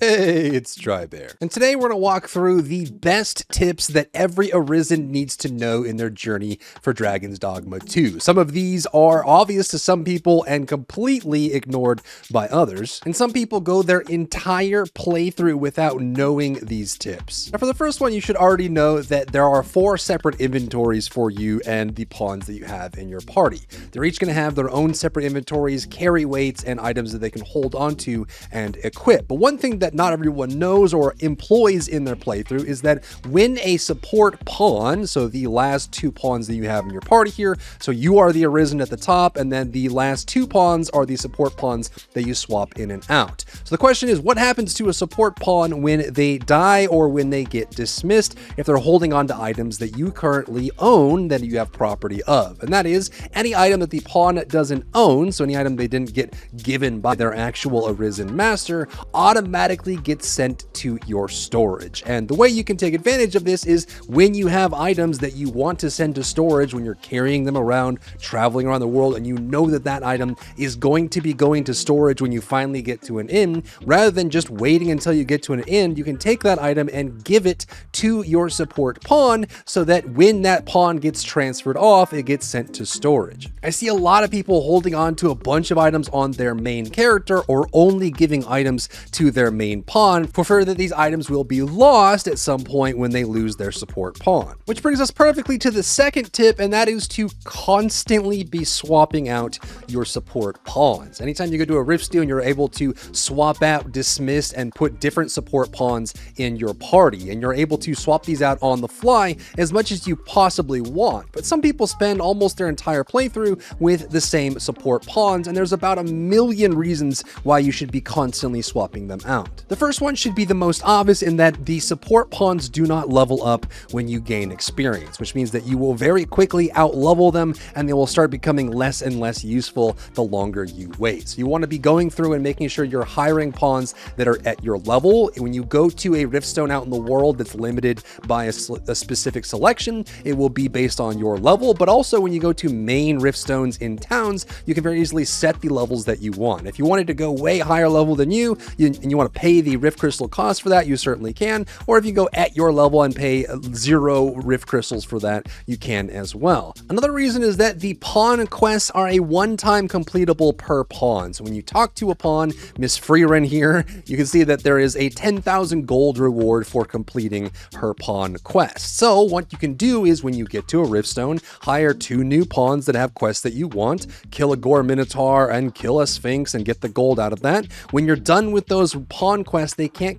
Hey, it's Drybear. And today we're going to walk through the best tips that every Arisen needs to know in their journey for Dragon's Dogma 2. Some of these are obvious to some people and completely ignored by others. And some people go their entire playthrough without knowing these tips. Now for the first one, you should already know that there are 4 separate inventories for you and the pawns that you have in your party. They're each going to have their own separate inventories, carry weights, and items that they can hold onto and equip. But one thing that not everyone knows or employs in their playthrough is that when a support pawn, so the last 2 pawns that you have in your party here, so you are the Arisen at the top, and then the last 2 pawns are the support pawns that you swap in and out. So the question is, what happens to a support pawn when they die or when they get dismissed if they're holding on to items that you currently own that you have property of? And that is any item that the pawn doesn't own, so any item they didn't get given by their actual Arisen master, automatically gets sent to your storage. And the way you can take advantage of this is when you have items that you want to send to storage, when you're carrying them around, traveling around the world, and you know that that item is going to be going to storage when you finally get to an inn, rather than just waiting until you get to an inn, you can take that item and give it to your support pawn so that when that pawn gets transferred off, it gets sent to storage. I see a lot of people holding on to a bunch of items on their main character or only giving items to their main pawn for fear that these items will be lost at some point when they lose their support pawn. Which brings us perfectly to the second tip, and that is to constantly be swapping out your support pawns. Anytime you go to a Riftstone, you're able to swap out, dismiss, and put different support pawns in your party, and you're able to swap these out on the fly as much as you possibly want. But some people spend almost their entire playthrough with the same support pawns, and there's about a million reasons why you should be constantly swapping them out. The first one should be the most obvious in that the support pawns do not level up when you gain experience, which means that you will very quickly out-level them and they will start becoming less and less useful the longer you wait. So you want to be going through and making sure you're hiring pawns that are at your level. When you go to a Riftstone out in the world that's limited by a specific selection, it will be based on your level, but also when you go to main Riftstones in towns, you can very easily set the levels that you want. If you wanted to go way higher level than you and you want to pay the Rift Crystal cost for that, you certainly can. Or if you go at your level and pay 0 Rift Crystals for that, you can as well. Another reason is that the pawn quests are a one-time completable per pawn. So when you talk to a pawn, Miss Freeran here, you can see that there is a 10,000 gold reward for completing her pawn quest. So what you can do is when you get to a Riftstone, hire 2 new pawns that have quests that you want, kill a Gore Minotaur and kill a Sphinx and get the gold out of that. When you're done with those pawn quests, they can't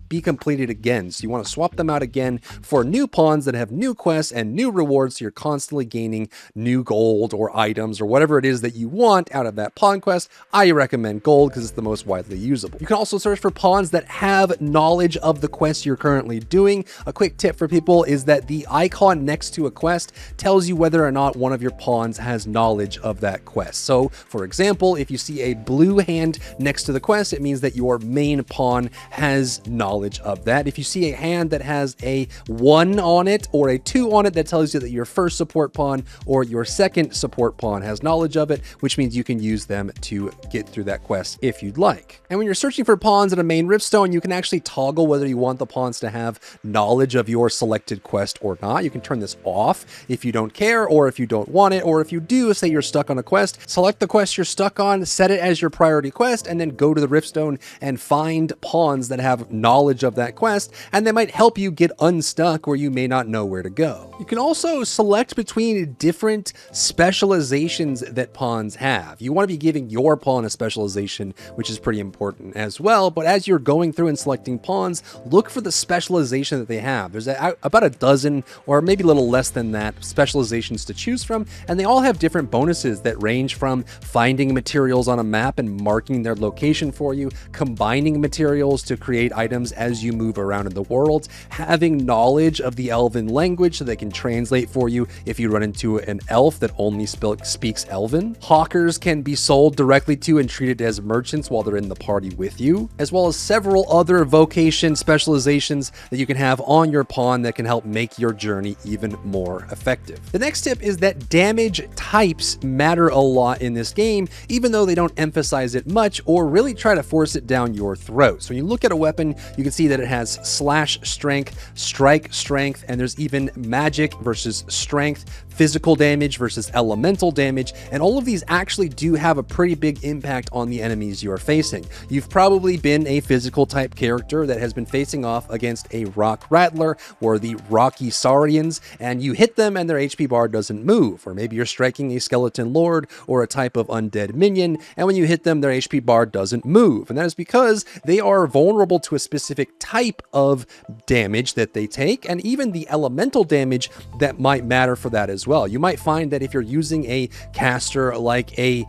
be completed again. So you want to swap them out again for new pawns that have new quests and new rewards, so you're constantly gaining new gold or items or whatever it is that you want out of that pawn quest. I recommend gold because it's the most widely usable. You can also search for pawns that have knowledge of the quest you're currently doing. A quick tip for people is that the icon next to a quest tells you whether or not one of your pawns has knowledge of that quest. So for example, if you see a blue hand next to the quest, it means that your main pawn has knowledge of that. If you see a hand that has a 1 on it or a 2 on it, that tells you that your first support pawn or your second support pawn has knowledge of it, which means you can use them to get through that quest if you'd like. And when you're searching for pawns in a main Riftstone, you can actually toggle whether you want the pawns to have knowledge of your selected quest or not. You can turn this off if you don't care or if you don't want it, or if you do, say you're stuck on a quest, select the quest you're stuck on, set it as your priority quest, and then go to the Riftstone and find pawns that have knowledge of that quest, and they might help you get unstuck where you may not know where to go. You can also select between different specializations that pawns have. You want to be giving your pawn a specialization, which is pretty important as well, but as you're going through and selecting pawns, look for the specialization that they have. There's about a dozen, or maybe a little less than that, specializations to choose from, and they all have different bonuses that range from finding materials on a map and marking their location for you, combining materials to create items as you move around in the world, having knowledge of the Elven language so they can translate for you if you run into an elf that only speaks Elven. Hawkers can be sold directly to and treated as merchants while they're in the party with you, as well as several other vocation specializations that you can have on your pawn that can help make your journey even more effective. The next tip is that damage types matter a lot in this game, even though they don't emphasize it much or really try to force it down your throat. note. So when you look at a weapon, you can see that it has slash strength, strike strength, and there's even magic versus strength, physical damage versus elemental damage, and all of these actually do have a pretty big impact on the enemies you are facing. You've probably been a physical type character that has been facing off against a rock rattler or the rocky saurians, and you hit them and their HP bar doesn't move. Or maybe you're striking a skeleton lord or a type of undead minion, and when you hit them, their HP bar doesn't move. And that is because they are vulnerable to a specific type of damage that they take, and even the elemental damage that might matter for that as well. You might find that if you're using a caster like a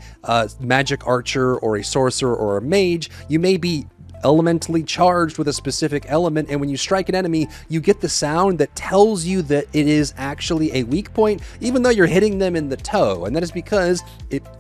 magic archer or a sorcerer or a mage, you may be elementally charged with a specific element, and when you strike an enemy, you get the sound that tells you that it is actually a weak point, even though you're hitting them in the toe. And that is because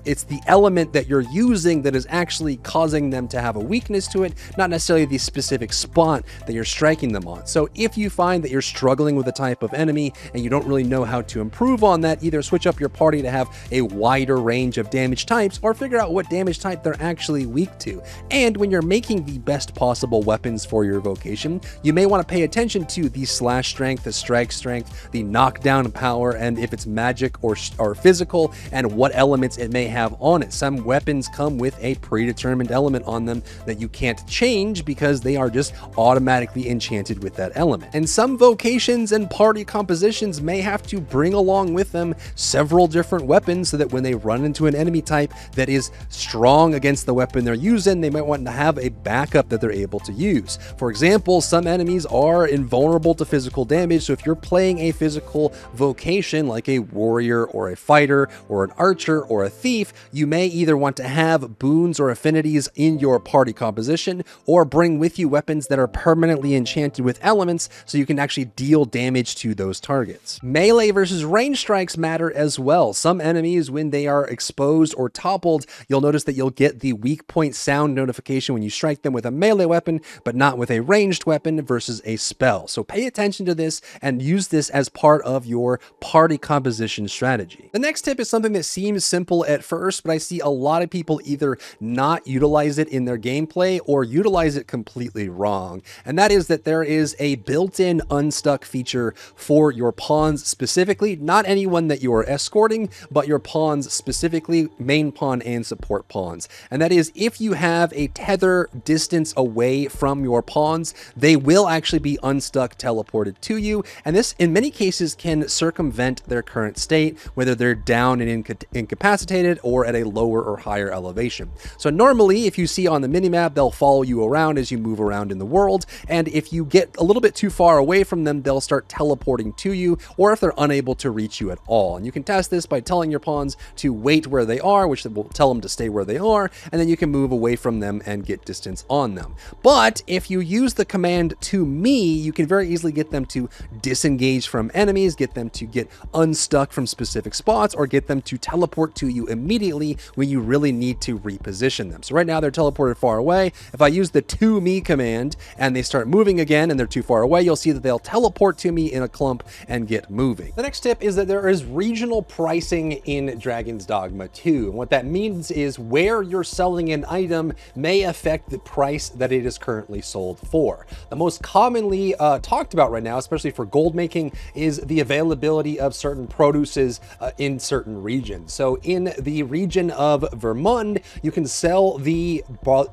it's the element that you're using that is actually causing them to have a weakness to it, not necessarily the specific spot that you're striking them on. So if you find that you're struggling with a type of enemy and you don't really know how to improve on that, either switch up your party to have a wider range of damage types or figure out what damage type they're actually weak to. And when you're making the best possible weapons for your vocation, you may want to pay attention to the slash strength, the strike strength, the knockdown power, and if it's magic or physical, and what elements it may have on it. Some weapons come with a predetermined element on them that you can't change because they are just automatically enchanted with that element. And some vocations and party compositions may have to bring along with them several different weapons so that when they run into an enemy type that is strong against the weapon they're using, they might want to have a backup that they're able to use. For example, some enemies are invulnerable to physical damage, so if you're playing a physical vocation like a warrior or a fighter or an archer or a thief, you may either want to have boons or affinities in your party composition or bring with you weapons that are permanently enchanted with elements so you can actually deal damage to those targets. Melee versus range strikes matter as well. Some enemies, when they are exposed or toppled, you'll notice that you'll get the weak point sound notification when you strike them with a melee weapon, but not with a ranged weapon versus a spell. So pay attention to this and use this as part of your party composition strategy. The next tip is something that seems simple at first, but I see a lot of people either not utilize it in their gameplay or utilize it completely wrong. And that is that there is a built-in unstuck feature for your pawns specifically, not anyone that you are escorting, but your pawns specifically, main pawn and support pawns. And that is if you have a tether distance away from your pawns, they will actually be unstuck, teleported to you, and this in many cases can circumvent their current state, whether they're down and incapacitated or at a lower or higher elevation. So normally, if you see on the minimap, they'll follow you around as you move around in the world, and if you get a little bit too far away from them, they'll start teleporting to you, or if they're unable to reach you at all. And you can test this by telling your pawns to wait where they are, which will tell them to stay where they are, and then you can move away from them and get distance on them. But if you use the command "to me," you can very easily get them to disengage from enemies, get them to get unstuck from specific spots, or get them to teleport to you immediately when you really need to reposition them. So right now they're teleported far away. If I use the "to me" command and they start moving again and they're too far away, you'll see that they'll teleport to me in a clump and get moving. The next tip is that there is regional pricing in Dragon's Dogma 2. And what that means is where you're selling an item may affect the price that it is currently sold for. The most commonly talked about right now, especially for gold making, is the availability of certain produces in certain regions. So in the region of Vermund, you can sell the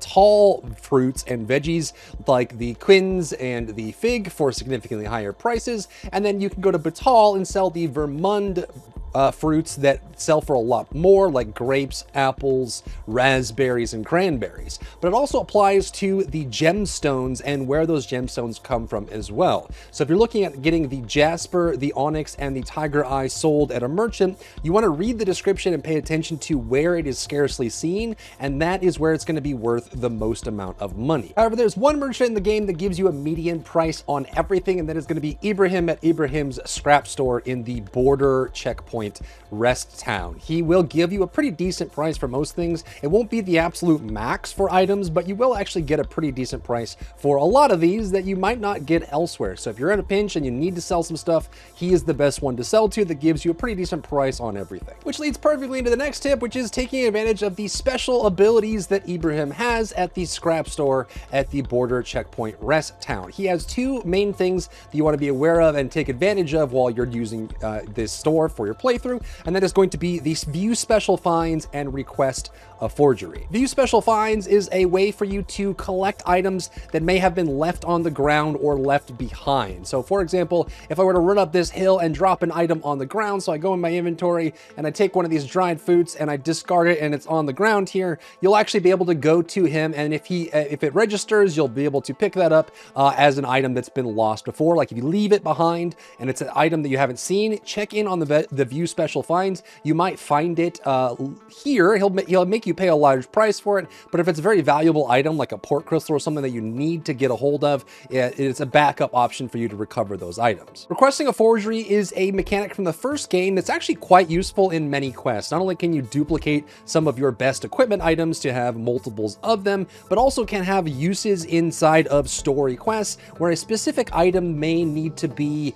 tall fruits and veggies like the quince and the fig for significantly higher prices, and then you can go to Batal and sell the Vermund fruits that sell for a lot more, like grapes, apples, raspberries, and cranberries. But it also applies to the gemstones and where those gemstones come from as well. So if you're looking at getting the jasper, the onyx, and the tiger eye sold at a merchant, you want to read the description and pay attention to where it is scarcely seen, and that is where it's going to be worth the most amount of money. However, there's one merchant in the game that gives you a median price on everything, and that is going to be Ibrahim at Ibrahim's scrap store in the border checkpoint checkpoint rest town. He will give you a pretty decent price for most things. It won't be the absolute max for items, but you will actually get a pretty decent price for a lot of these that you might not get elsewhere. So if you're in a pinch and you need to sell some stuff, he is the best one to sell to that gives you a pretty decent price on everything. Which leads perfectly into the next tip, which is taking advantage of the special abilities that Ibrahim has at the scrap store at the border checkpoint rest town. He has two main things that you want to be aware of and take advantage of while you're using this store for your playthrough, and that is going to be the view special finds and request a forgery. View special finds is a way for you to collect items that may have been left on the ground or left behind. So for example, if I were to run up this hill and drop an item on the ground, so I go in my inventory and I take one of these dried fruits and I discard it and it's on the ground here, you'll actually be able to go to him, and if it registers, you'll be able to pick that up as an item that's been lost before. Like if you leave it behind and it's an item that you haven't seen, check in on the view special finds. You might find it here. He'll make you pay a large price for it, but if it's a very valuable item like a port crystal or something that you need to get a hold of, it's a backup option for you to recover those items. Requesting a forgery is a mechanic from the first game that's actually quite useful in many quests. Not only can you duplicate some of your best equipment items to have multiples of them, but also can have uses inside of story quests where a specific item may need to be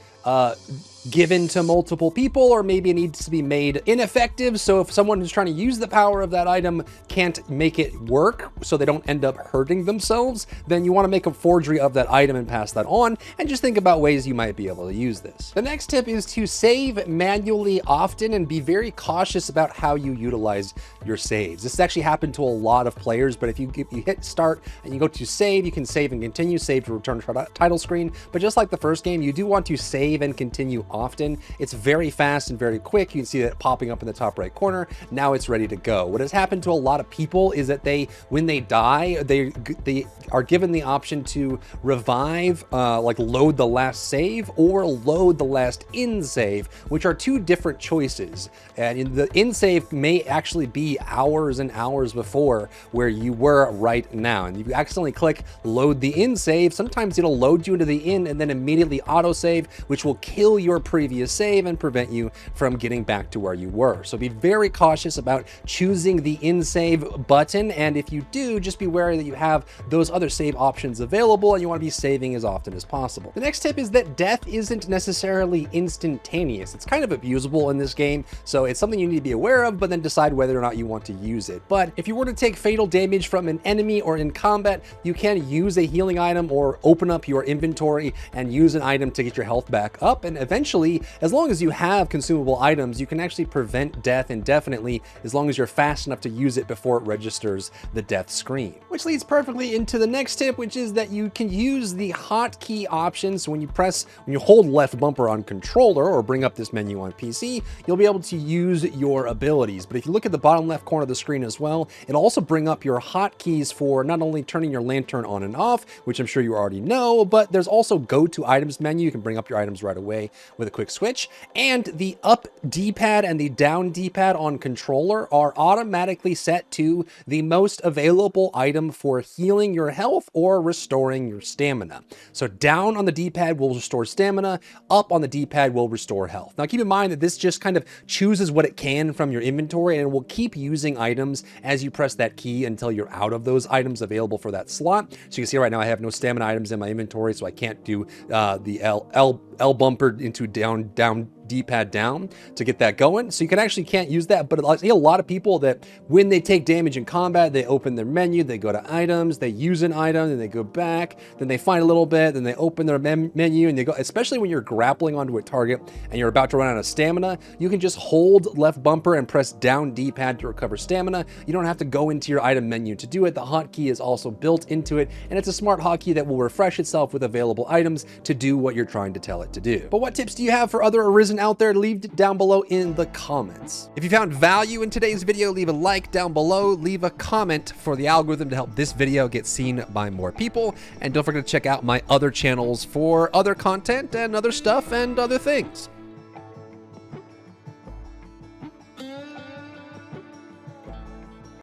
given to multiple people, or maybe it needs to be made ineffective. So if someone who's trying to use the power of that item can't make it work so they don't end up hurting themselves, then you want to make a forgery of that item and pass that on, and just think about ways you might be able to use this. The next tip is to save manually often and be very cautious about how you utilize your saves. This has actually happened to a lot of players, but if you hit start and you go to save, you can save and continue, save to return to title screen. But just like the first game, you do want to save and continue often. It's very fast and very quick. You can see that popping up in the top right corner. Now it's ready to go. What has happened to a lot of people is that when they die, they are given the option to revive, like load the last save or load the last in save, which are two different choices. And the in save may actually be hours and hours before where you were right now. And if you accidentally click load the in save, sometimes it'll load you into the in and then immediately auto save, which will kill your previous save and prevent you from getting back to where you were. So be very cautious about choosing the in save button, and if you do, just be wary that you have those other save options available and you want to be saving as often as possible. The next tip is that death isn't necessarily instantaneous. It's kind of abusable in this game, so it's something you need to be aware of, but then decide whether or not you want to use it. But if you were to take fatal damage from an enemy or in combat, you can use a healing item or open up your inventory and use an item to get your health back up, and eventually, as long as you have consumable items, you can actually prevent death indefinitely as long as you're fast enough to use it before it registers the death screen. Which leads perfectly into the next tip, which is that you can use the hotkey options. So when you hold left bumper on controller or bring up this menu on PC, you'll be able to use your abilities. But if you look at the bottom left corner of the screen as well, it'll also bring up your hotkeys for not only turning your lantern on and off, which I'm sure you already know, but there's also go to items menu. You can bring up your items right away with a quick switch, and the up D-pad and the down D-pad on controller are automatically set to the most available item for healing your health or restoring your stamina. So down on the D-pad will restore stamina, up on the D-pad will restore health. Now keep in mind that this just kind of chooses what it can from your inventory, and it will keep using items as you press that key until you're out of those items available for that slot. So you can see right now I have no stamina items in my inventory, so I can't do the L bumper into down D-pad down to get that going. So you can't use that, but I see a lot of people that when they take damage in combat, they open their menu, they go to items, they use an item, then they go back, then they find a little bit, then they open their menu and they go, especially when you're grappling onto a target and you're about to run out of stamina, you can just hold left bumper and press down D-pad to recover stamina. You don't have to go into your item menu to do it. The hotkey is also built into it, and it's a smart hotkey that will refresh itself with available items to do what you're trying to tell it to do. But what tips do you have for other Arisen out there? Leave it down below in the comments. If you found value in today's video, leave a like down below, leave a comment for the algorithm to help this video get seen by more people, and don't forget to check out my other channels for other content and other stuff and other things.